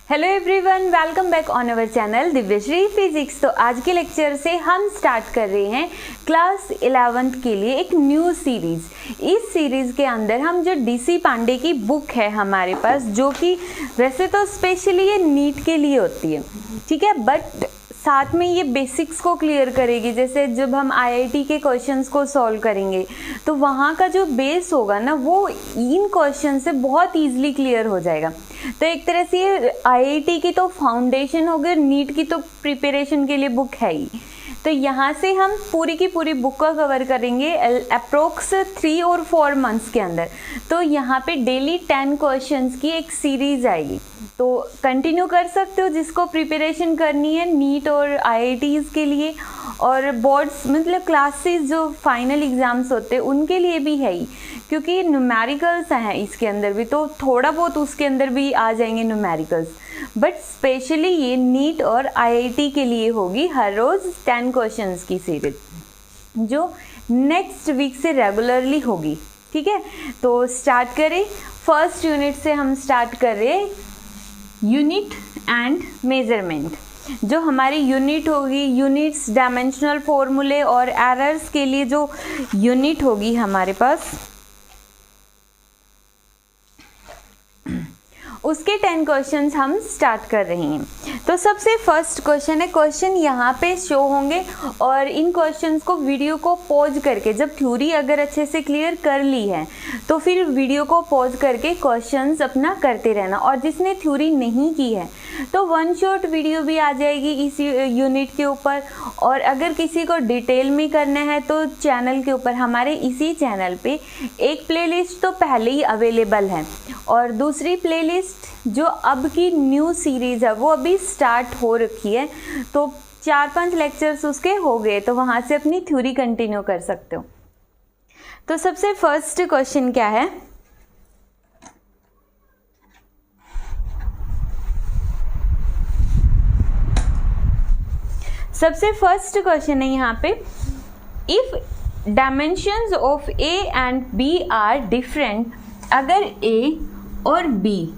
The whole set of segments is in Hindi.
Hello everyone, welcome back on our channel Divyashree physics. तो आज के लेक्चर से हम स्टार्ट कर रहे हैं क्लास 11th के लिए एक न्यू सीरीज़। इस सीरीज़ के अंदर हम जो डीसी पांडे की बुक है हमारे पास, जो कि वैसे तो स्पेशली ये नीट के लिए होती है, ठीक है, बट साथ में ये बेसिक्स को क्लियर करेगी। जैसे जब हम आईआईटी के क्वेश्चंस को सॉल्व करेंगे तो वहाँ का जो बेस होगा ना, वो इन क्वेश्चन से बहुत ईजिली क्लियर हो जाएगा। तो एक तरह से ये आईआईटी की तो फाउंडेशन हो गई, नीट की तो प्रिपरेशन के लिए बुक है ही। तो यहाँ से हम पूरी की पूरी बुक का कवर करेंगे अप्रोक्स 3 और 4 मंथ्स के अंदर। तो यहाँ पे डेली 10 क्वेश्चंस की एक सीरीज आएगी, तो कंटिन्यू कर सकते हो जिसको प्रिपरेशन करनी है नीट और आईआईटीज़ के लिए, और बोर्ड्स मतलब क्लासेस जो फाइनल एग्ज़ाम्स होते हैं उनके लिए भी है ही, क्योंकि न्यूमेरिकल्स हैं इसके अंदर भी, तो थोड़ा बहुत उसके अंदर भी आ जाएंगे न्यूमेरिकल्स, बट स्पेशली ये नीट और आईआईटी के लिए होगी हर रोज़ 10 क्वेश्चंस की सीरीज, जो नेक्स्ट वीक से रेगुलरली होगी। ठीक है, तो स्टार्ट करें। फर्स्ट यूनिट से हम स्टार्ट कर रहे हैं, यूनिट एंड मेजरमेंट। जो हमारी यूनिट होगी, यूनिट्स, डायमेंशनल फॉर्मूले और एरर्स के लिए जो यूनिट होगी हमारे पास, उसके 10 क्वेश्चंस हम स्टार्ट कर रहे हैं। तो सबसे फर्स्ट क्वेश्चन है, क्वेश्चन यहाँ पे शो होंगे और इन क्वेश्चंस को वीडियो को पॉज करके, जब थ्योरी अगर अच्छे से क्लियर कर ली है तो फिर वीडियो को पॉज करके क्वेश्चंस अपना करते रहना। और जिसने थ्योरी नहीं की है तो 1 शॉर्ट वीडियो भी आ जाएगी इस यूनिट के ऊपर, और अगर किसी को डिटेल में करना है तो चैनल के ऊपर, हमारे इसी चैनल पे एक प्लेलिस्ट तो पहले ही अवेलेबल है, और दूसरी प्लेलिस्ट जो अब की न्यू सीरीज़ है वो अभी स्टार्ट हो रखी है, तो 4-5 लेक्चर्स उसके हो गए, तो वहाँ से अपनी थ्योरी कंटिन्यू कर सकते हो। तो सबसे फर्स्ट क्वेश्चन क्या है, सबसे फर्स्ट क्वेश्चन है यहाँ पे, if dimensions of A and B are different, अगर ए और बी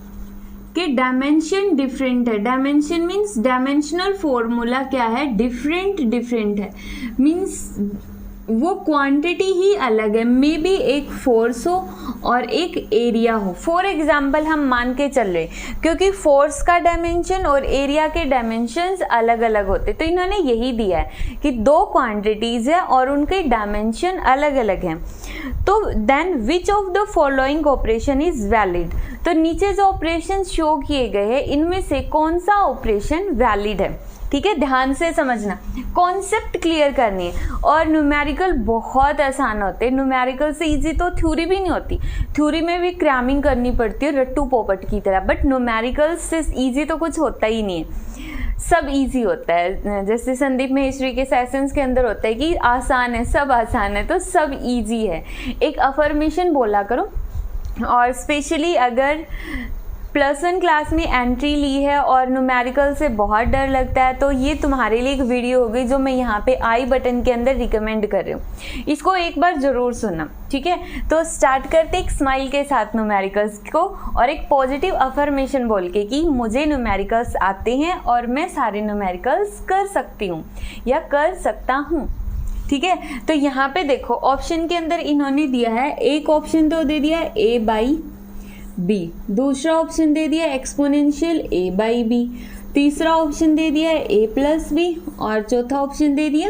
के डायमेंशन डिफरेंट है, डायमेंशन मीन्स डायमेंशनल फॉर्मूला क्या है, डिफरेंट है, मीन्स वो क्वांटिटी ही अलग है, मे बी एक फोर्स हो और एक एरिया हो। फॉर एग्जाम्पल हम मान के चल रहे, क्योंकि फोर्स का डायमेंशन और एरिया के डायमेंशंस अलग अलग होते, तो इन्होंने यही दिया है कि 2 क्वांटिटीज़ है और उनके डायमेंशन अलग अलग हैं। तो then which of the following operation is valid, तो नीचे जो ऑपरेशन शो किए गए हैं इनमें से कौन सा ऑपरेशन वैलिड है। ठीक है, ध्यान से समझना, कॉन्सेप्ट क्लियर करनी है। और न्यूमेरिकल बहुत आसान होते हैं, न्यूमेरिकल से इजी तो थ्योरी भी नहीं होती, थ्योरी में भी क्रैमिंग करनी पड़ती है रट्टू पोपट की तरह, बट न्यूमेरिकल से इजी तो कुछ होता ही नहीं है, सब इजी होता है। जैसे संदीप महेश्वरी के सेशंस के अंदर होता है कि आसान है, सब आसान है, तो सब इजी है। एक अफर्मेशन बोला करो, और स्पेशली अगर +1 क्लास में एंट्री ली है और न्यूमेरिकल से बहुत डर लगता है, तो ये तुम्हारे लिए एक वीडियो होगी जो मैं यहाँ पे आई बटन के अंदर रिकमेंड कर रही हूँ, इसको एक बार ज़रूर सुनना। ठीक है, तो स्टार्ट करते एक स्माइल के साथ न्यूमेरिकल्स को, और एक पॉजिटिव अफर्मेशन बोल के कि मुझे न्यूमेरिकल्स आते हैं और मैं सारे न्यूमेरिकल्स कर सकती हूँ या कर सकता हूँ। ठीक है, तो यहाँ पे देखो ऑप्शन के अंदर इन्होंने दिया है, एक ऑप्शन तो दे दिया a/b, दूसरा ऑप्शन दे दिया एक्सपोनेंशियल a/b, तीसरा ऑप्शन दे दिया a+b, और चौथा ऑप्शन दे दिया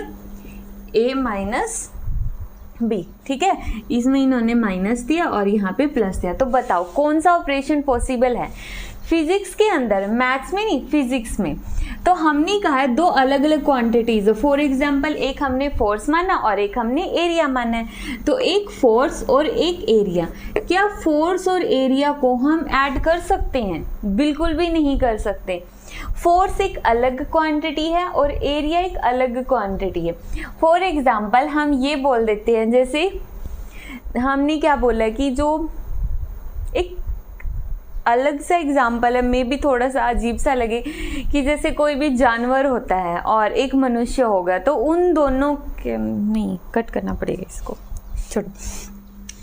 a-b। ठीक है, इसमें इन्होंने माइनस दिया और यहाँ पे प्लस दिया। तो बताओ कौन सा ऑपरेशन पॉसिबल है फिजिक्स के अंदर, मैथ्स में नहीं, फिजिक्स में। तो हमने कहा है 2 अलग अलग क्वांटिटीज, फॉर एग्जांपल एक हमने फोर्स माना और एक हमने एरिया माना है, तो एक फोर्स और एक एरिया, क्या फोर्स और एरिया को हम ऐड कर सकते हैं? बिल्कुल भी नहीं कर सकते। फोर्स एक अलग क्वांटिटी है और एरिया एक अलग क्वांटिटी है। फॉर एग्जांपल हम ये बोल देते हैं, जैसे हमने क्या बोला कि जो एक अलग सा एग्जाम्पल है, मे भी थोड़ा सा अजीब सा लगे, कि जैसे कोई भी जानवर होता है और एक मनुष्य होगा, तो उन दोनों के, नहीं कट करना पड़ेगा इसको, छोड़ो।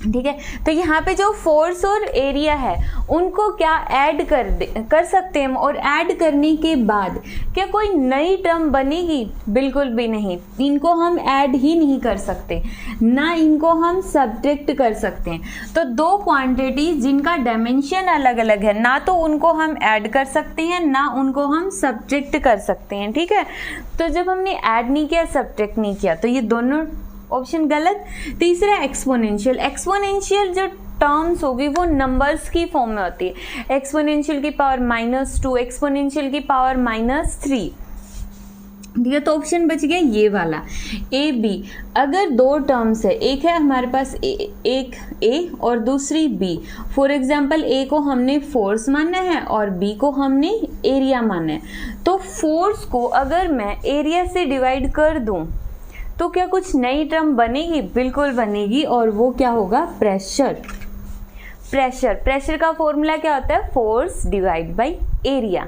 ठीक है। तो यहाँ पे जो फोर्स और एरिया है उनको क्या ऐड कर सकते हैं हम, और ऐड करने के बाद क्या कोई नई टर्म बनेगी? बिल्कुल भी नहीं। इनको हम ऐड ही नहीं कर सकते, ना इनको हम सब्ट्रैक्ट कर सकते हैं। तो दो क्वांटिटी जिनका डायमेंशन अलग अलग है, ना तो उनको हम ऐड कर सकते हैं, ना उनको हम सब्ट्रैक्ट कर सकते हैं। ठीक है। तो जब हमने ऐड नहीं किया, सब्ट्रैक्ट नहीं किया, तो ये दोनों ऑप्शन गलत। तीसरा एक्सपोनेंशियल। एक्सपोनेंशियल जो टर्म्स होगी वो नंबर्स की फॉर्म में होती है। एक्सपोनेंशियल की पावर -2, एक्सपोनेंशियल की पावर -3। ठीक है। तो ऑप्शन बच गया ये वाला ए बी। अगर दो टर्म्स है, एक है हमारे पास एक ए और दूसरी बी। फॉर एग्जांपल ए को हमने फोर्स माना है और बी को हमने एरिया माना है। तो फोर्स को अगर मैं एरिया से डिवाइड कर दूं तो क्या कुछ नई टर्म बनेगी? बिल्कुल बनेगी, और वो क्या होगा? प्रेशर। प्रेशर, प्रेशर का फॉर्मूला क्या होता है? Force divide by area.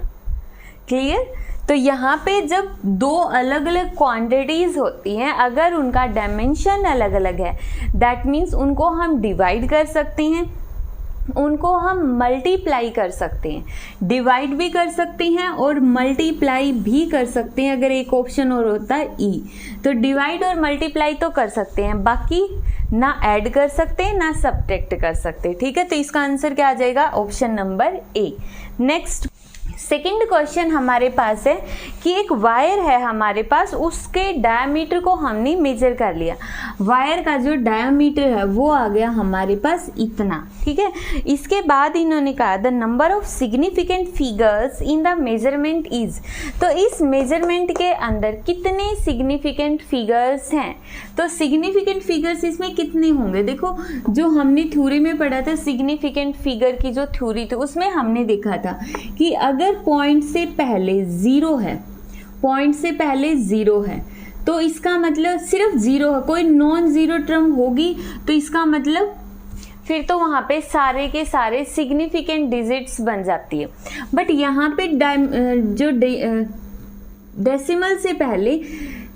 Clear? तो यहाँ पे जब दो अलग अलग क्वांटिटीज होती हैं, अगर उनका डायमेंशन अलग अलग है, दैट मीन्स उनको हम डिवाइड कर सकते हैं, उनको हम मल्टीप्लाई कर सकते हैं। डिवाइड भी कर सकते हैं और मल्टीप्लाई भी कर सकते हैं। अगर एक ऑप्शन और होता है ई, तो डिवाइड और मल्टीप्लाई तो कर सकते हैं, बाकी ना ऐड कर सकते हैं ना सब्ट्रैक्ट कर सकते। ठीक है। तो इसका आंसर क्या आ जाएगा? Option number A. Next second question हमारे पास है कि एक वायर है हमारे पास, उसके डायमीटर को हमने मेजर कर लिया। वायर का जो डायमीटर है वो आ गया हमारे पास इतना। ठीक है। इसके बाद इन्होंने कहा the number of significant figures in the measurement is. तो इस मेजरमेंट के अंदर कितने सिग्निफिकेंट फिगर्स हैं? तो सिग्निफिकेंट फिगर्स इसमें कितने होंगे? देखो, जो हमने थ्योरी में पढ़ा था, सिग्निफिकेंट फिगर की जो थ्योरी थी उसमें हमने देखा था कि अगर पॉइंट से पहले जीरो है, पॉइंट से पहले जीरो है, तो इसका मतलब सिर्फ जीरो है, कोई नॉन जीरो टर्म होगी तो इसका मतलब फिर तो वहाँ पे सारे के सारे सिग्निफिकेंट डिजिट्स बन जाती है। बट यहाँ पे जो डेसिमल से पहले,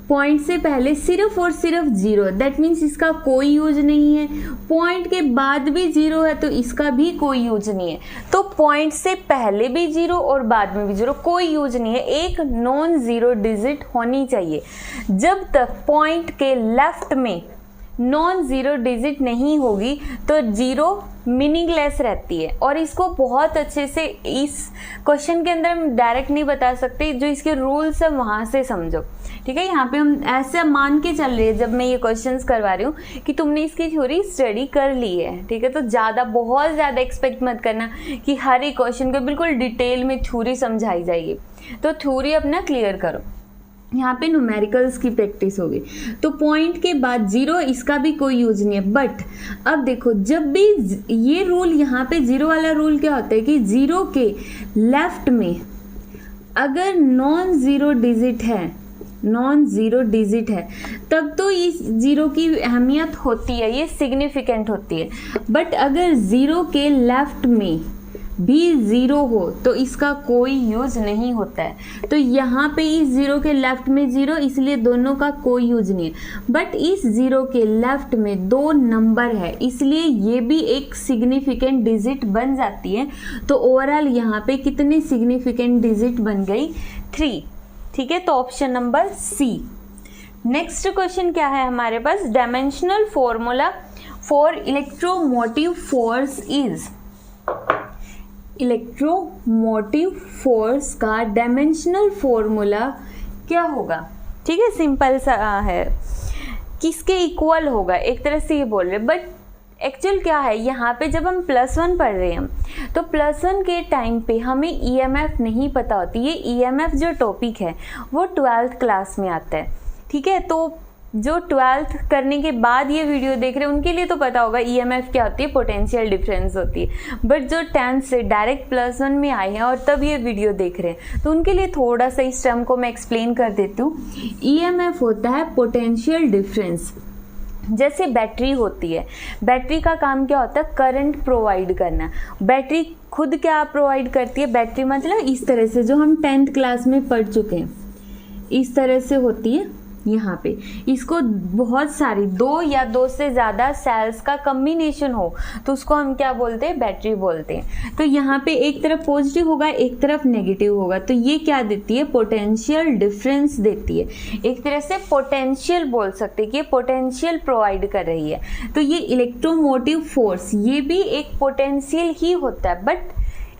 पॉइंट से पहले सिर्फ और सिर्फ जीरो, दैट मीन्स इसका कोई यूज नहीं है। पॉइंट के बाद भी जीरो है तो इसका भी कोई यूज नहीं है। तो पॉइंट से पहले भी जीरो और बाद में भी जीरो, कोई यूज नहीं है। एक नॉन जीरो डिजिट होनी चाहिए। जब तक पॉइंट के लेफ्ट में नॉन जीरो डिजिट नहीं होगी तो जीरो मीनिंगलेस रहती है। और इसको बहुत अच्छे से इस क्वेश्चन के अंदर हम डायरेक्ट नहीं बता सकते, जो इसके रूल्स है वहाँ से समझो। ठीक है। यहाँ पे हम ऐसे मान के चल रहे हैं जब मैं ये क्वेश्चंस करवा रही हूँ कि तुमने इसकी थ्योरी स्टडी कर ली है। ठीक है। तो बहुत ज़्यादा एक्सपेक्ट मत करना कि हर एक क्वेश्चन को बिल्कुल डिटेल में थ्योरी समझाई जाएगी। तो थ्योरी अपना क्लियर करो। यहाँ पे न्यूमेरिकल्स की प्रैक्टिस होगी। तो पॉइंट के बाद जीरो, इसका भी कोई यूज नहीं है। बट अब देखो, जब भी ये रूल, यहाँ पे जीरो वाला रूल क्या होता है कि जीरो के लेफ्ट में अगर नॉन जीरो डिजिट है, नॉन जीरो डिजिट है, तब तो इस जीरो की अहमियत होती है, ये सिग्निफिकेंट होती है। बट अगर जीरो के लेफ्ट में भी जीरो हो तो इसका कोई यूज नहीं होता है। तो यहाँ पे इस जीरो के लेफ्ट में जीरो, इसलिए दोनों का कोई यूज नहीं है। बट इस जीरो के लेफ्ट में दो नंबर है, इसलिए ये भी एक सिग्निफिकेंट डिजिट बन जाती है। तो ओवरऑल यहाँ पे कितने सिग्निफिकेंट डिजिट बन गई? 3। ठीक है। तो option number C. Next question क्या है हमारे पास? Dimensional formula for electromotive force is. Electromotive force का डायमेंशनल फॉर्मूला क्या होगा? ठीक है। सिंपल सा है, किसके इक्वल होगा, एक तरह से ये बोल रहे। बट एक्चुअल क्या है, यहाँ पे जब हम +1 पढ़ रहे हैं तो +1 के टाइम पे हमें EMF नहीं पता होती। ये EMF जो टॉपिक है वो 12th क्लास में आता है। ठीक है। तो जो 12th करने के बाद ये वीडियो देख रहे हैं उनके लिए तो पता होगा EMF क्या होती है, पोटेंशियल डिफरेंस होती है। बट जो 10th से डायरेक्ट +1 में आए हैं और तब ये वीडियो देख रहे हैं तो उनके लिए थोड़ा सा इस टर्म को मैं एक्सप्लेन कर देती हूँ। EMF होता है पोटेंशियल डिफरेंस। जैसे बैटरी होती है, बैटरी का काम क्या होता है? करंट प्रोवाइड करना। बैटरी खुद क्या प्रोवाइड करती है? बैटरी मतलब इस तरह से, जो हम 10th क्लास में पढ़ चुके हैं, इस तरह से होती है। यहाँ पे इसको बहुत सारी 2 या 2 से ज़्यादा सेल्स का कम्बिनेशन हो तो उसको हम क्या बोलते हैं, बैटरी बोलते हैं। तो यहाँ पे एक तरफ पॉजिटिव होगा, एक तरफ नेगेटिव होगा, तो ये क्या देती है, पोटेंशियल डिफरेंस देती है। एक तरह से पोटेंशियल बोल सकते हैं कि ये पोटेंशियल प्रोवाइड कर रही है। तो ये इलेक्ट्रोमोटिव फोर्स ये भी एक पोटेंशियल ही होता है, बट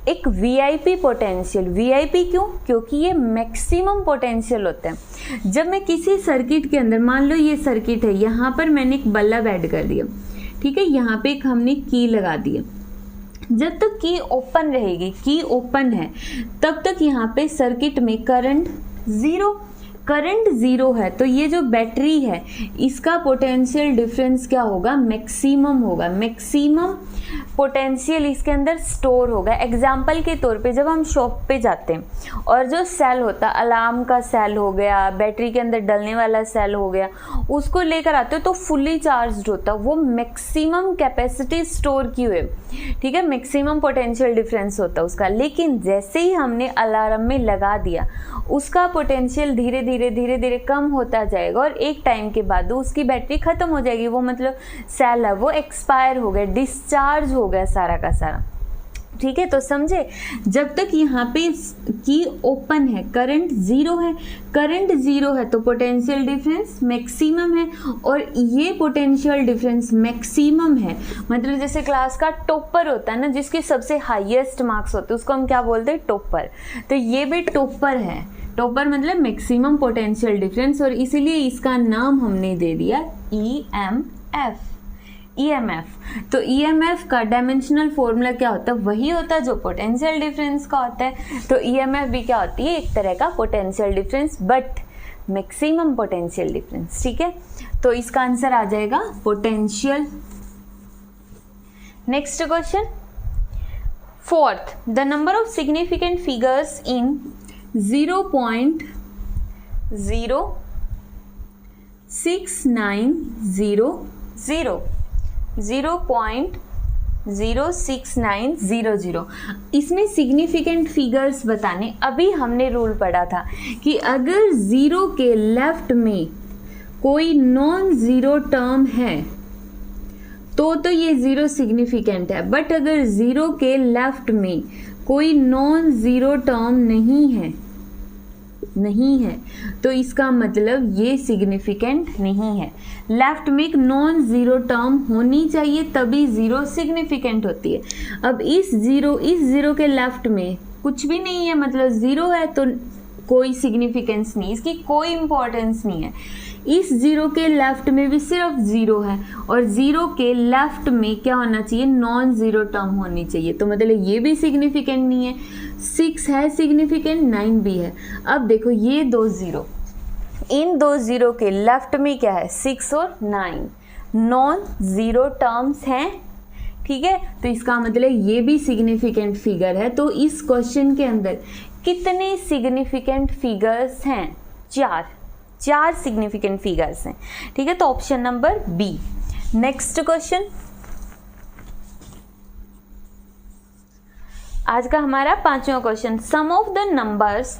एक वीआईपी पोटेंशियल। वीआईपी क्यों, क्योंकि ये मैक्सिमम पोटेंशियल होता है। जब मैं किसी सर्किट के अंदर, मान लो ये सर्किट है, यहाँ पर मैंने एक बल्ब ऐड कर दिया, ठीक है, यहाँ पे एक हमने की लगा दिया। जब तक की ओपन रहेगी, की ओपन है, तब तक यहाँ पे सर्किट में करंट जीरो है। तो ये जो बैटरी है इसका पोटेंशियल डिफरेंस क्या होगा, मैक्सिमम होगा। मैक्सिमम पोटेंशियल इसके अंदर स्टोर होगा। एग्जाम्पल के तौर पे जब हम शॉप पे जाते हैं और जो सेल होता है, अलार्म का सेल हो गया, बैटरी के अंदर डलने वाला सेल हो गया, उसको लेकर आते हो तो फुल्ली चार्ज्ड होता है, वो मैक्सिमम कैपेसिटी स्टोर की हुई, ठीक है, मैक्सिमम पोटेंशियल डिफरेंस होता है उसका। लेकिन जैसे ही हमने अलार्म में लगा दिया, उसका पोटेंशियल धीरे धीरे कम होता जाएगा और एक टाइम के बाद उसकी बैटरी खत्म हो जाएगी। वो मतलब सेल है वो एक्सपायर हो गया, डिस्चार्ज हो गया सारा का सारा, ठीक है। तो समझे, जब तक यहाँ पे की ओपन है, करंट जीरो है तो पोटेंशियल डिफरेंस मैक्सिमम है, और ये पोटेंशियल डिफरेंस मैक्सिमम है। मतलब जैसे क्लास का टॉपर होता है ना, जिसके सबसे हाईएस्ट मार्क्स होते हैं, उसको हम क्या बोलते हैं, टॉपर। तो ये भी टॉपर है। टॉपर मतलब मैक्सिमम पोटेंशियल डिफरेंस, और इसीलिए इसका नाम हमने दे दिया ईएमएफ। तो ईएमएफ का डायमेंशनल फॉर्मूला क्या होता है, वही होता है जो पोटेंशियल डिफरेंस का होता है। तो ईएमएफ भी क्या होती है, एक तरह का potential difference, but maximum potential difference, ठीक है। तो इसका आंसर आ जाएगा potential. Next question, 4th, the number of significant figures in 0.06900 इसमें सिग्निफिकेंट फिगर्स बताने। अभी हमने रूल पढ़ा था कि अगर 0 के लेफ्ट में कोई नॉन जीरो टर्म है तो ये 0 सिग्निफिकेंट है, बट अगर 0 के लेफ्ट में कोई नॉन जीरो टर्म नहीं है तो इसका मतलब ये सिग्निफिकेंट नहीं है। लेफ्ट में एक नॉन जीरो टर्म होनी चाहिए तभी 0 सिग्निफिकेंट होती है। अब इस जीरो के लेफ्ट में कुछ भी नहीं है, मतलब 0 है तो कोई सिग्निफिकेंस नहीं, इसकी कोई इंपॉर्टेंस नहीं है। इस 0 के लेफ्ट में भी सिर्फ 0 है, और 0 के लेफ्ट में क्या होना चाहिए, नॉन जीरो टर्म होनी चाहिए। तो मतलब ये भी सिग्निफिकेंट नहीं है। 6 है सिग्निफिकेंट, 9 भी है। अब देखो ये 2 0, इन 2 0 के लेफ्ट में क्या है, 6 और 9 नॉन जीरो टर्म्स हैं, ठीक है। तो इसका मतलब ये भी सिग्निफिकेंट फिगर है। तो इस क्वेश्चन के अंदर कितने सिग्निफिकेंट फिगर्स हैं, 4 सिग्निफिकेंट फिगर्स हैं, ठीक है। तो option number B. Next question, आज का हमारा 5वां question, sum of the numbers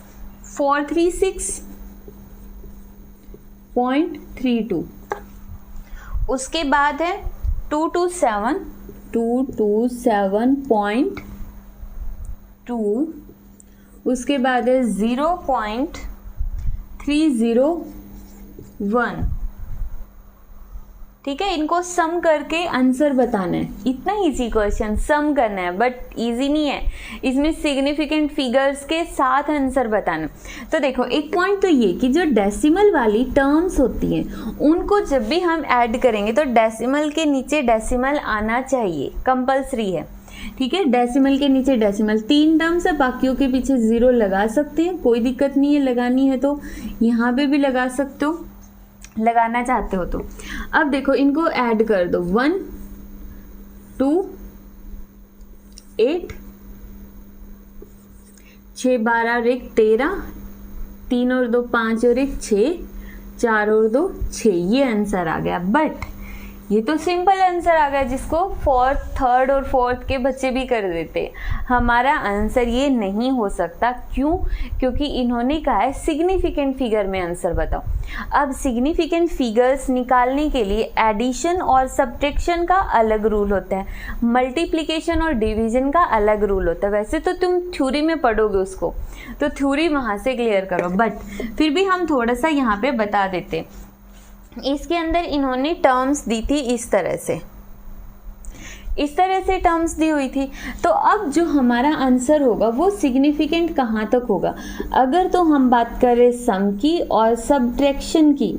436.32, उसके बाद है 227.2, उसके बाद है 0.301, ठीक है। इनको सम करके आंसर बताना है। इतना इजी क्वेश्चन, सम करना है, बट इजी नहीं है। इसमें सिग्निफिकेंट फिगर्स के साथ आंसर बताना। तो देखो एक पॉइंट तो ये कि जो डेसिमल वाली टर्म्स होती हैं उनको जब भी हम ऐड करेंगे तो डेसिमल के नीचे डेसिमल आना चाहिए, कंपल्सरी है, ठीक है। डेसिमल के नीचे डेसिमल, 3 टर्म्स है, बाकियों के पीछे 0 लगा सकते हैं, कोई दिक्कत नहीं है, लगानी है तो यहाँ पे भी लगा सकते हो, लगाना चाहते हो तो। अब देखो इनको ऐड कर दो, 1 2 8 6 12 और 1 13, 3 और 2 5 और 1 6, 4 और 2 6, ये आंसर आ गया। बट ये तो सिंपल आंसर आ गया जिसको फोर्थ, थर्ड और फोर्थ के बच्चे भी कर देते। हमारा आंसर ये नहीं हो सकता। क्यों? क्योंकि इन्होंने कहा है सिग्निफिकेंट फिगर में आंसर बताओ। अब सिग्निफिकेंट फिगर्स निकालने के लिए एडिशन और सब्ट्रैक्शन का अलग रूल होता है, मल्टीप्लिकेशन और डिवीजन का अलग रूल होता है। वैसे तो तुम थ्योरी में पढ़ोगे उसको, तो थ्योरी वहाँ से क्लियर करो, बट फिर भी हम थोड़ा सा यहाँ पे बता देते। इसके अंदर इन्होंने टर्म्स दी थी इस तरह से टर्म्स दी हुई थी। तो अब जो हमारा आंसर होगा वो सिग्निफिकेंट कहाँ तक होगा? अगर तो हम बात करें सम की और सब्ट्रैक्शन की,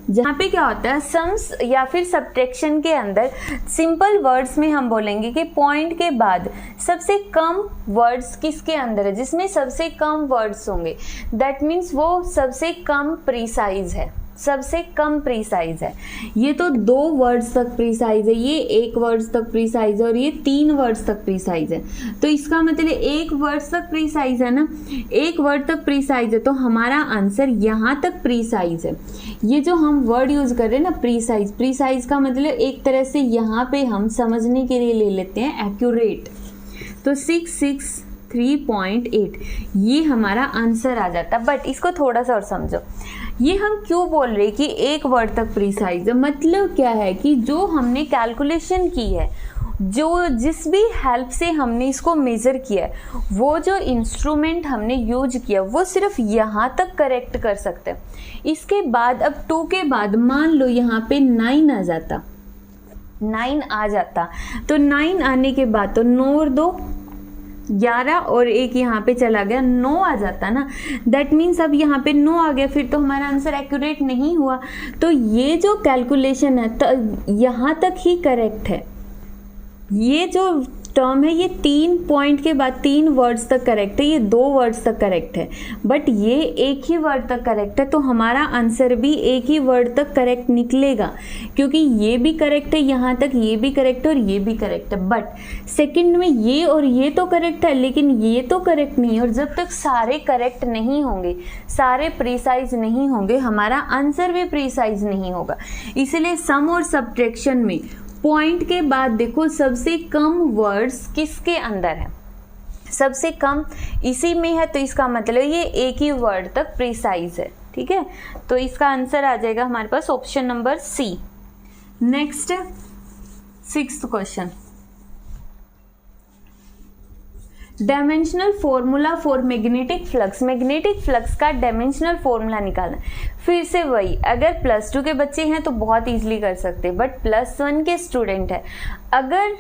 जहाँ पे क्या होता है सम्स या फिर सब्ट्रैक्शन के अंदर सिंपल वर्ड्स में हम बोलेंगे कि पॉइंट के बाद सबसे कम वर्ड्स किसके अंदर है, जिसमें सबसे कम वर्ड्स होंगे, दैट मीन्स वो सबसे कम प्रीसाइज है, सबसे कम प्रीसाइज है। ये तो 2 वर्ड्स तक प्रीसाइज है, ये 1 वर्ड्स तक प्रीसाइज है और ये 3 वर्ड्स तक प्रीसाइज है। तो इसका मतलब 1 वर्ड्स तक प्रीसाइज है ना, 1 वर्ड तक प्रीसाइज है, तो हमारा आंसर यहाँ तक प्रीसाइज है। ये जो हम वर्ड यूज कर रहे हैं ना प्रीसाइज, प्रीसाइज का मतलब एक तरह से यहाँ पे हम समझने के लिए ले लेते हैं एक्यूरेट। तो 663.8 ये हमारा आंसर आ जाता। बट इसको थोड़ा सा और समझो, ये हम क्यों बोल रहे हैं कि 1 वर्ड तक प्रीसाइज है? मतलब क्या है कि जो हमने कैलकुलेशन की है, जो जिस भी हेल्प से हमने इसको मेज़र किया है, वो जो इंस्ट्रूमेंट हमने यूज किया वो सिर्फ यहाँ तक करेक्ट कर सकते हैं। इसके बाद अब 2 के बाद मान लो यहाँ पे 9 आ जाता, 9 आ जाता, तो 9 आने के बाद तो 9 और 2 11 और 1 यहाँ पे चला गया, 9 आ जाता ना। दैट मीन्स अब यहाँ पे 9 आ गया, फिर तो हमारा आंसर एक्यूरेट नहीं हुआ। तो ये जो कैलकुलेशन है तो यहाँ तक ही करेक्ट है। ये जो टर्म है ये 3 पॉइंट के बाद 3 वर्ड्स तक करेक्ट है, ये 2 वर्ड्स तक करेक्ट है, बट ये 1 ही वर्ड तक करेक्ट है। तो हमारा आंसर भी 1 ही वर्ड तक करेक्ट निकलेगा, क्योंकि ये भी करेक्ट है, यहाँ तक ये भी करेक्ट है और ये भी करेक्ट है। बट सेकंड में ये और ये तो करेक्ट है, लेकिन ये तो करेक्ट नहीं है। और जब तक सारे करेक्ट नहीं होंगे, सारे प्रीसाइज नहीं होंगे, हमारा आंसर भी प्रीसाइज नहीं होगा। इसलिए सम और सब्ट्रैक्शन में पॉइंट के बाद देखो सबसे कम वर्ड्स किसके अंदर है, सबसे कम इसी में है, तो इसका मतलब ये 1 ही वर्ड तक प्रीसाइज है। ठीक है, तो इसका आंसर आ जाएगा हमारे पास option number C. Next 6th question, dimensional formula for magnetic flux. Magnetic flux का डायमेंशनल फॉर्मूला निकालना। फिर से वही, अगर +2 के बच्चे हैं तो बहुत इजीली कर सकते, बट +1 के स्टूडेंट है अगर,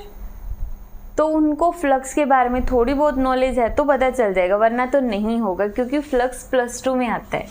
तो उनको फ्लक्स के बारे में थोड़ी बहुत नॉलेज है तो पता चल जाएगा, वरना तो नहीं होगा, क्योंकि फ्लक्स +2 में आता है।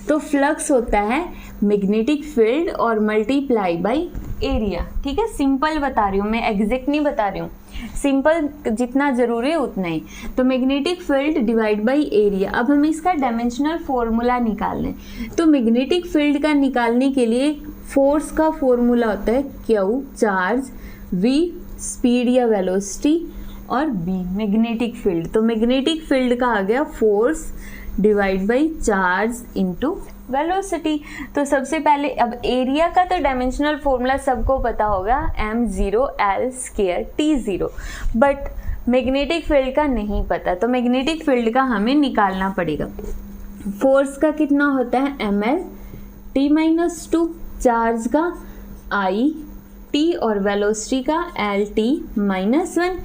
तो फ्लक्स होता है मैग्नेटिक फील्ड और मल्टीप्लाई बाय एरिया। ठीक है, सिंपल बता रही हूँ मैं, एग्जैक्ट नहीं बता रही हूँ, सिंपल जितना जरूरी है उतना ही। तो magnetic field divide by area. अब हमें इसका डायमेंशनल फॉर्मूला निकालना है। तो मैग्नेटिक फील्ड का निकालने के लिए फोर्स का फॉर्मूला होता है Q चार्ज, V स्पीड या वेलोसिटी, और B मैग्नेटिक फील्ड। तो मैग्नेटिक फील्ड का आ गया force divide by charge into velocity. तो सबसे पहले अब एरिया का तो डायमेंशनल फॉर्मूला सबको पता होगा, m0L²T0, बट मैग्नेटिक फील्ड का नहीं पता, तो मैग्नेटिक फील्ड का हमें निकालना पड़ेगा। फोर्स का कितना होता है mL/T-2, चार्ज का I/T और वेलोसिटी का L/T-1।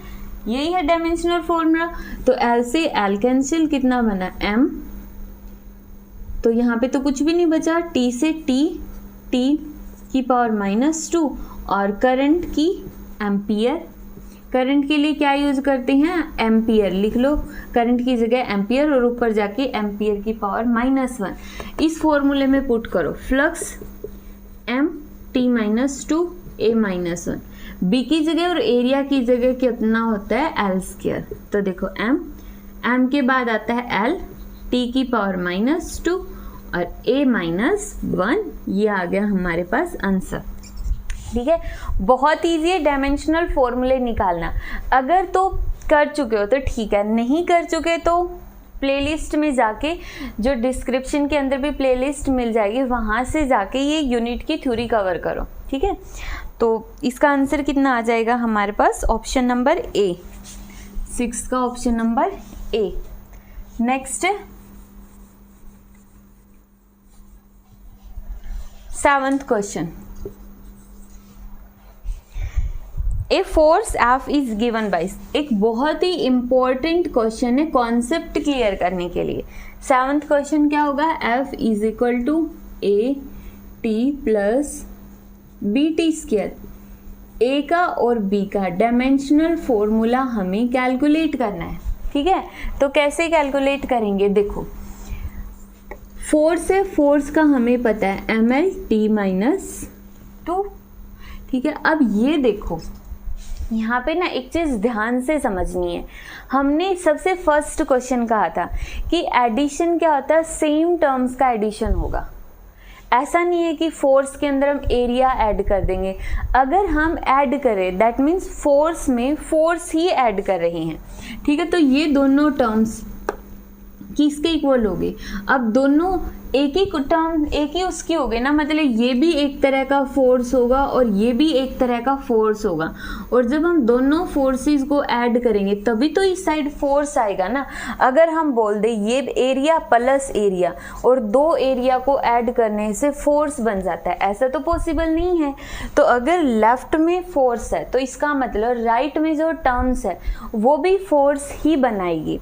यही है डायमेंशनल फॉर्मूला। तो L से L कैंसिल, कितना बना m, तो यहाँ पे तो कुछ भी नहीं बचा, T से T⁻², और करंट की एम्पियर। करंट के लिए क्या यूज करते हैं, एम्पियर लिख लो, करंट की जगह एम्पियर और ऊपर जाके एम्पियर की पावर -1। इस फॉर्मूले में पुट करो फ्लक्स m/T-2 A-1, B की जगह और एरिया की जगह कितना होता है L²। तो देखो m के बाद आता है L, T⁻2 और A-1, ये आ गया हमारे पास आंसर। ठीक है, बहुत ईजी है डायमेंशनल फॉर्मूले निकालना। अगर तो कर चुके हो तो ठीक है, नहीं कर चुके तो प्लेलिस्ट में जाके, जो डिस्क्रिप्शन के अंदर भी प्लेलिस्ट मिल जाएगी, वहाँ से जाके ये यूनिट की थ्योरी कवर करो। ठीक है, तो इसका आंसर कितना आ जाएगा हमारे पास, ऑप्शन नंबर ए, 6 का option number A. Next 7th question, a force F is given by, एक बहुत ही इंपॉर्टेंट क्वेश्चन है कॉन्सेप्ट क्लियर करने के लिए। 7th क्वेश्चन क्या होगा, F is equal to A T plus B T square. A का और बी का डायमेंशनल फॉर्मूला हमें कैलकुलेट करना है, ठीक है। तो कैसे कैलकुलेट करेंगे, देखो फोर्स है, फोर्स का हमें पता है ml t-2, ठीक है। अब ये देखो यहाँ पे ना एक चीज़ ध्यान से समझनी है, हमने सबसे फर्स्ट क्वेश्चन कहा था कि एडिशन क्या होता है, सेम टर्म्स का एडिशन होगा। ऐसा नहीं है कि फोर्स के अंदर हम एरिया ऐड कर देंगे, अगर हम ऐड करें दैट मीन्स फोर्स में फोर्स ही ऐड कर रहे हैं, ठीक है। तो ये दोनों टर्म्स किसके इक्वल हो गए, अब दोनों एक ही टर्म एक ही उसकी हो गई ना, मतलब ये भी एक तरह का फोर्स होगा और ये भी एक तरह का फोर्स होगा, और जब हम दोनों फोर्सेस को ऐड करेंगे तभी तो इस साइड फोर्स आएगा ना। अगर हम बोल दें ये एरिया प्लस एरिया और दो एरिया को ऐड करने से फोर्स बन जाता है, ऐसा तो पॉसिबल नहीं है। तो अगर लेफ्ट में फोर्स है तो इसका मतलब राइट में जो टर्म्स है वो भी फोर्स ही बनाएगी।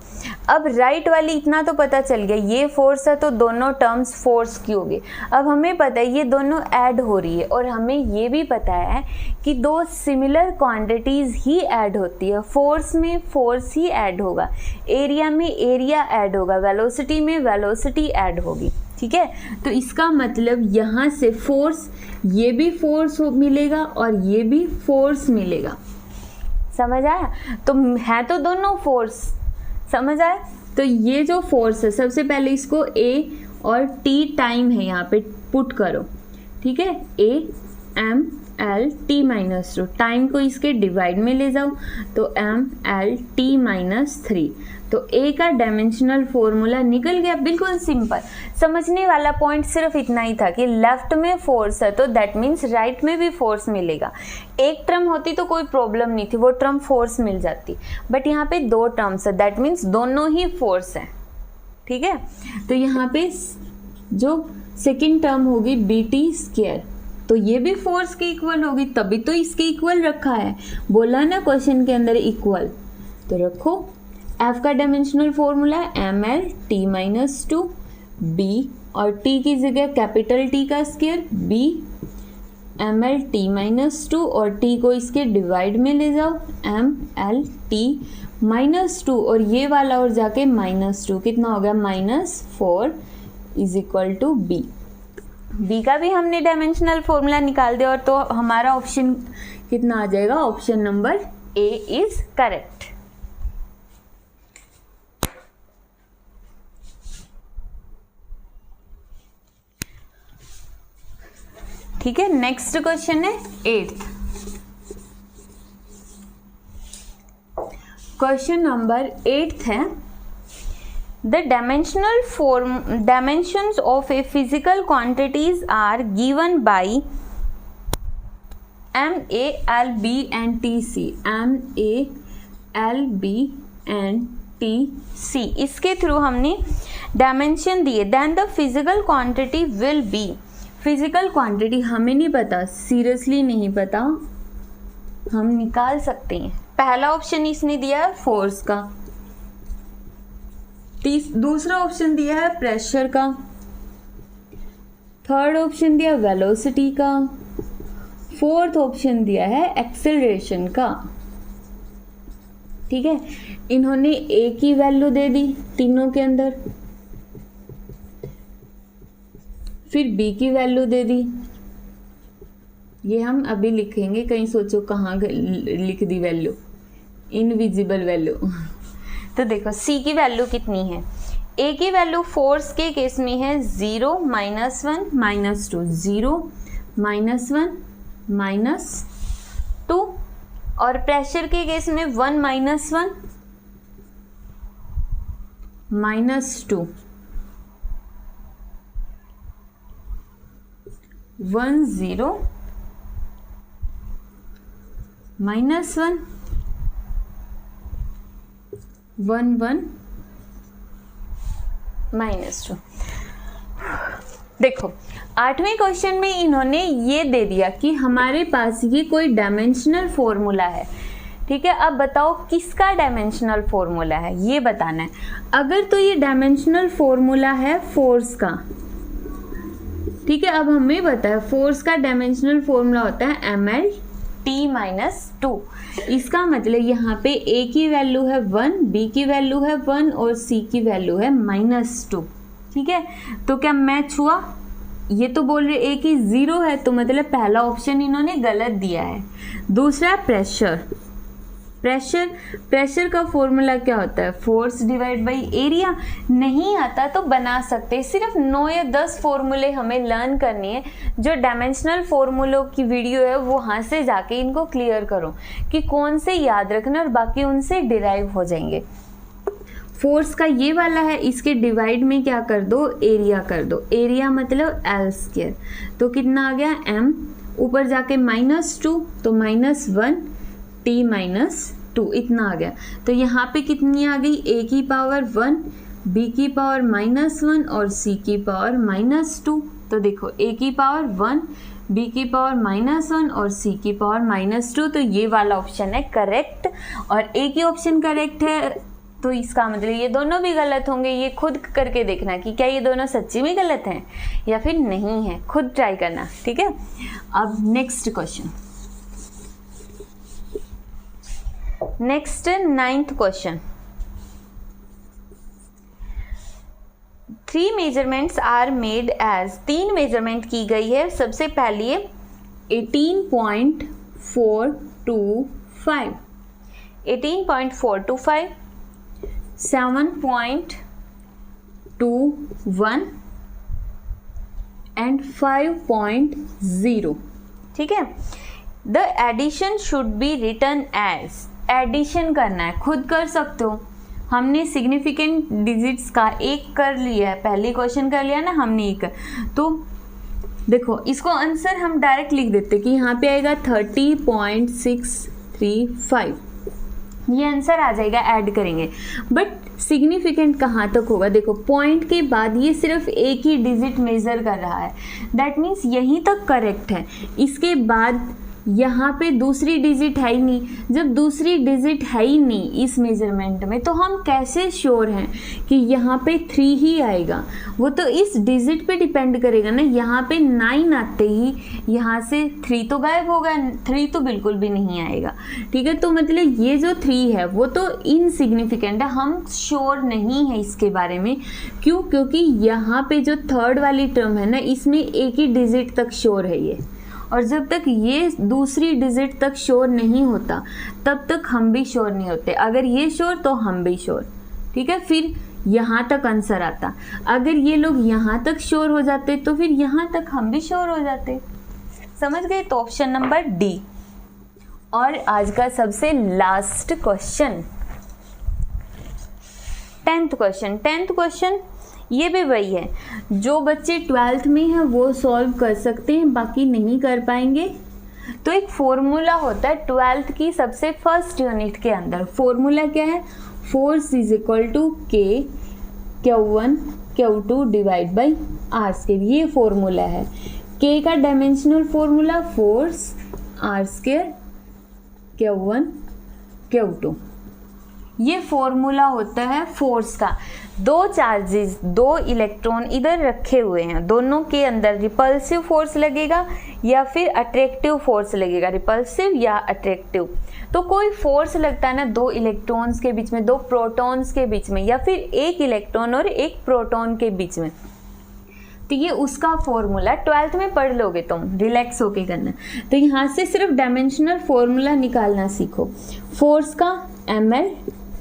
अब राइट वाली इतना तो पता चल गया, ये फोर्स है तो दोनों टर्म्स फोर्स की होगी। अब हमें पता है ये दोनों ऐड हो रही है, और हमें ये भी पता है कि दो सिमिलर क्वांटिटीज ही ऐड होती है, फोर्स में फोर्स ही ऐड होगा, एरिया में एरिया ऐड होगा, वेलोसिटी में वेलोसिटी ऐड होगी, ठीक है। तो इसका मतलब यहाँ से फोर्स, ये भी फोर्स मिलेगा और ये भी फोर्स मिलेगा, समझ आया। तो है तो दोनों फोर्स, समझ आया। तो ये जो फोर्स है सबसे पहले इसको ए और टी टाइम है यहाँ पे पुट करो, ठीक है, A M L T minus 2, time को इसके डिवाइड में ले जाओ तो एम एल टी माइनस 3। तो ए का डायमेंशनल फॉर्मूला निकल गया, बिल्कुल सिंपल। समझने वाला पॉइंट सिर्फ इतना ही था कि लेफ्ट में फोर्स है तो दैट मीन्स राइट में भी फोर्स मिलेगा। एक टर्म होती तो कोई प्रॉब्लम नहीं थी, वो टर्म फोर्स मिल जाती, बट यहाँ पे दो टर्म्स है दैट मीन्स दोनों ही फोर्स है, ठीक है। तो यहाँ पे जो सेकेंड टर्म होगी बी टी स्क्वायर, तो ये भी फोर्स के इक्वल होगी, तभी तो इसके इक्वल रखा है, बोला ना क्वेश्चन के अंदर इक्वल। तो रखो एफ का dimensional formula M L T minus 2, B और टी की जगह कैपिटल टी का square B M L T minus 2, और टी को इसके डिवाइड में ले जाओ एम एल टी माइनस 2, और ये वाला और जाके माइनस 2, कितना हो गया -4 is equal to B. B का भी हमने डायमेंशनल फॉर्मूला निकाल दिया, और तो हमारा ऑप्शन कितना आ जाएगा, option number A is correct. ठीक है, नेक्स्ट क्वेश्चन है 8th क्वेश्चन नंबर 8th है, the dimensions of a physical quantities are given by M, A, L, B and T, C। M, A, L, B and T, C इसके थ्रू हमने डायमेंशन दिए। Then the physical quantity will be, physical quantity हमें नहीं पता, सीरियसली नहीं पता, हम निकाल सकते हैं। पहला ऑप्शन इसने दिया है फोर्स का, दूसरा ऑप्शन दिया है प्रेशर का, थर्ड ऑप्शन दिया वेलोसिटी का, फोर्थ ऑप्शन दिया है एक्सेलरेशन का, ठीक है। इन्होंने ए की वैल्यू दे दी तीनों के अंदर, फिर बी की वैल्यू दे दी, ये हम अभी लिखेंगे, कहीं सोचो कहाँ लिख दी वैल्यू, इनविजिबल वैल्यू। तो देखो सी की वैल्यू कितनी है, ए की वैल्यू फोर्स के केस में है 0 -1 -2, 0 -1 -2, और प्रेशर के केस में 1 -1 -2, 1 0 -1 1 1 -2। देखो 8वें क्वेश्चन में इन्होंने ये दे दिया कि हमारे पास ये कोई डायमेंशनल फॉर्मूला है, ठीक है। अब बताओ किसका डायमेंशनल फॉर्मूला है, ये बताना है। अगर तो ये डायमेंशनल फॉर्मूला है फोर्स का, ठीक है। अब हमें पता है फोर्स का डायमेंशनल फॉर्मूला होता है ml t-2। इसका मतलब यहाँ पे a की वैल्यू है 1, b की वैल्यू है 1 और c की वैल्यू है -2, ठीक है। तो क्या मैच हुआ? ये तो बोल रहे a की 0 है, तो मतलब पहला ऑप्शन इन्होंने गलत दिया है। दूसरा प्रेशर का फॉर्मूला क्या होता है? Force divide by area. नहीं आता तो बना सकते, सिर्फ 9 या 10 फॉर्मूले हमें लर्न करनी है। जो डायमेंशनल फॉर्मूलों की वीडियो है वो वहाँ से जाके इनको क्लियर करो कि कौन से याद रखना, और बाकी उनसे डिराइव हो जाएंगे। फोर्स का ये वाला है, इसके डिवाइड में क्या कर दो? एरिया कर दो। एरिया मतलब L², तो कितना आ गया m, ऊपर जाके -2 तो -1 t-2 इतना आ गया। तो यहाँ पे कितनी आ गई? a की पावर 1, b की पावर -1 और c की पावर -2। तो देखो a की पावर 1, b की पावर -1 और c की पावर -2, तो ये वाला ऑप्शन है करेक्ट। और एक ही ऑप्शन करेक्ट है, तो इसका मतलब ये दोनों भी गलत होंगे। ये खुद करके देखना कि क्या ये दोनों सच्ची में गलत हैं या फिर नहीं है, खुद ट्राई करना, ठीक है। अब next question, next 9th question. 3 measurements are made as, 3 measurement की गई है। सबसे पहली है 18.425, 18.425, 7.21 एंड 5.0, ठीक है। The addition should be written as, addition करना है, खुद कर सकते हो। हमने सिग्निफिकेंट डिजिट्स का एक कर लिया है, पहले क्वेश्चन कर लिया ना हमने एक। तो देखो इसको आंसर हम डायरेक्ट लिख देते कि यहाँ पे आएगा 30.635, ये आंसर आ जाएगा, ऐड करेंगे। बट सिग्निफिकेंट कहाँ तक होगा? देखो पॉइंट के बाद ये सिर्फ एक ही डिजिट मेजर कर रहा है, दैट मीन्स यहीं तक करेक्ट है। इसके बाद यहाँ पे दूसरी डिजिट है ही नहीं। जब दूसरी डिजिट है ही नहीं इस मेजरमेंट में, तो हम कैसे श्योर हैं कि यहाँ पे 3 ही आएगा? वो तो इस डिजिट पे डिपेंड करेगा ना। यहाँ पे 9 आते ही यहाँ से 3 तो गायब होगा, 3 तो बिल्कुल भी नहीं आएगा, ठीक है। तो मतलब ये जो 3 है वो तो इनसिग्निफिकेंट है, हम श्योर नहीं है इसके बारे में। क्यों? क्योंकि यहाँ पे जो थर्ड वाली टर्म है ना, इसमें एक ही डिजिट तक श्योर है ये, और जब तक ये दूसरी डिजिट तक श्योर नहीं होता तब तक हम भी श्योर नहीं होते। अगर ये श्योर तो हम भी श्योर, ठीक है। फिर यहाँ तक आंसर आता। अगर ये लोग यहाँ तक श्योर हो जाते तो फिर यहाँ तक हम भी श्योर हो जाते। समझ गए? तो ऑप्शन नंबर डी। और आज का सबसे last question, 10th question. 10th question ये भी वही है, जो बच्चे 12th में हैं वो सॉल्व कर सकते हैं, बाकी नहीं कर पाएंगे। तो एक फॉर्मूला होता है 12th की सबसे फर्स्ट यूनिट के अंदर। फॉर्मूला क्या है? Force is equal to K Q1 Q2 divide by R square, ये फॉर्मूला है। के का dimensional formula force R square Q1 Q2, ये फॉर्मूला होता है फोर्स का। दो चार्जेस, दो इलेक्ट्रॉन इधर रखे हुए हैं, दोनों के अंदर रिपल्सिव फोर्स लगेगा या फिर अट्रैक्टिव फोर्स लगेगा, रिपल्सिव या अट्रैक्टिव। तो कोई फोर्स लगता है ना दो इलेक्ट्रॉन्स के बीच में, दो प्रोटॉन्स के बीच में, या फिर एक इलेक्ट्रॉन और एक प्रोटॉन के बीच में, तो ये उसका फॉर्मूला 12th में पढ़ लोगे तुम, रिलैक्स होके करना। तो यहाँ से सिर्फ डायमेंशनल फॉर्मूला निकालना सीखो। फोर्स का ml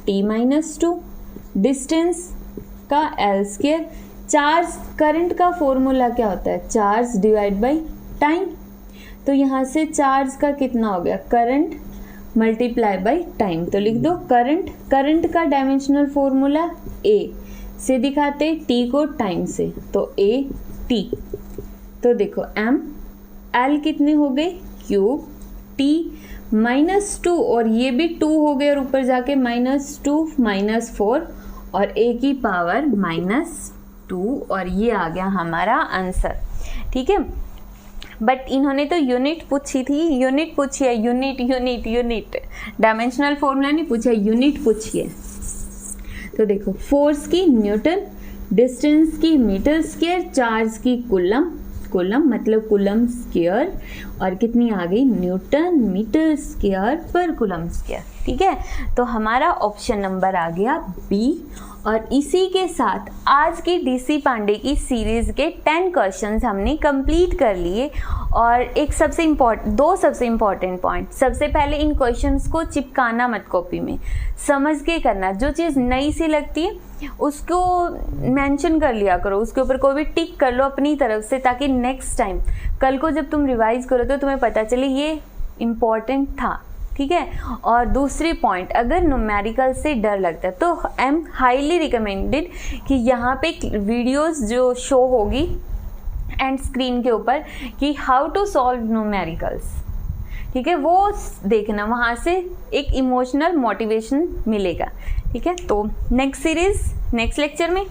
t-2, डिस्टेंस का L स्क्वायर, चार्ज करंट का फॉर्मूला क्या होता है? Charge divide by time. तो यहाँ से चार्ज का कितना हो गया? Current multiply by time. तो लिख दो करंट का डायमेंशनल फॉर्मूला A से दिखाते, T को टाइम से, तो A T। तो देखो M L कितने हो गए? क्यूब, T -2 और ये भी 2 हो गए और ऊपर जाके -2 -4 और a की पावर -2 और ये आ गया हमारा आंसर। ठीक है, बट इन्होंने तो यूनिट पूछी थी, यूनिट पूछी है, यूनिट डायमेंशनल फॉर्मूला नहीं पूछा, यूनिट पूछी है। तो देखो, फोर्स की न्यूटन, डिस्टेंस की मीटर स्क्वायर, चार्ज की कूलम मतलब कूलम स्क्वायर, और कितनी आ गई, न्यूटन मीटर स्क्वायर पर कूलम स्क्वायर। ठीक है, तो हमारा ऑप्शन नंबर आ गया बी। और इसी के साथ आज की डीसी पांडे की सीरीज के 10 क्वेश्चंस हमने कंप्लीट कर लिए। और एक दो सबसे इम्पॉर्टेंट पॉइंट, सबसे पहले इन क्वेश्चंस को चिपकाना मत कॉपी में, समझ के करना। जो चीज़ नई सी लगती है उसको मेंशन कर लिया करो, उसके ऊपर कोई भी टिक कर लो अपनी तरफ से, ताकि नेक्स्ट टाइम कल को जब तुम रिवाइज करो तो तुम्हें पता चले ये इम्पॉर्टेंट था। ठीक है, और दूसरी पॉइंट, अगर न्यूमेरिकल से डर लगता है तो आई एम हाईली रिकमेंडेड कि यहाँ पे वीडियोस जो शो होगी एंड स्क्रीन के ऊपर कि हाउ टू सॉल्व न्यूमेरिकल्स, ठीक है, वो देखना, वहाँ से एक इमोशनल मोटिवेशन मिलेगा। ठीक है, तो नेक्स्ट सीरीज नेक्स्ट लेक्चर में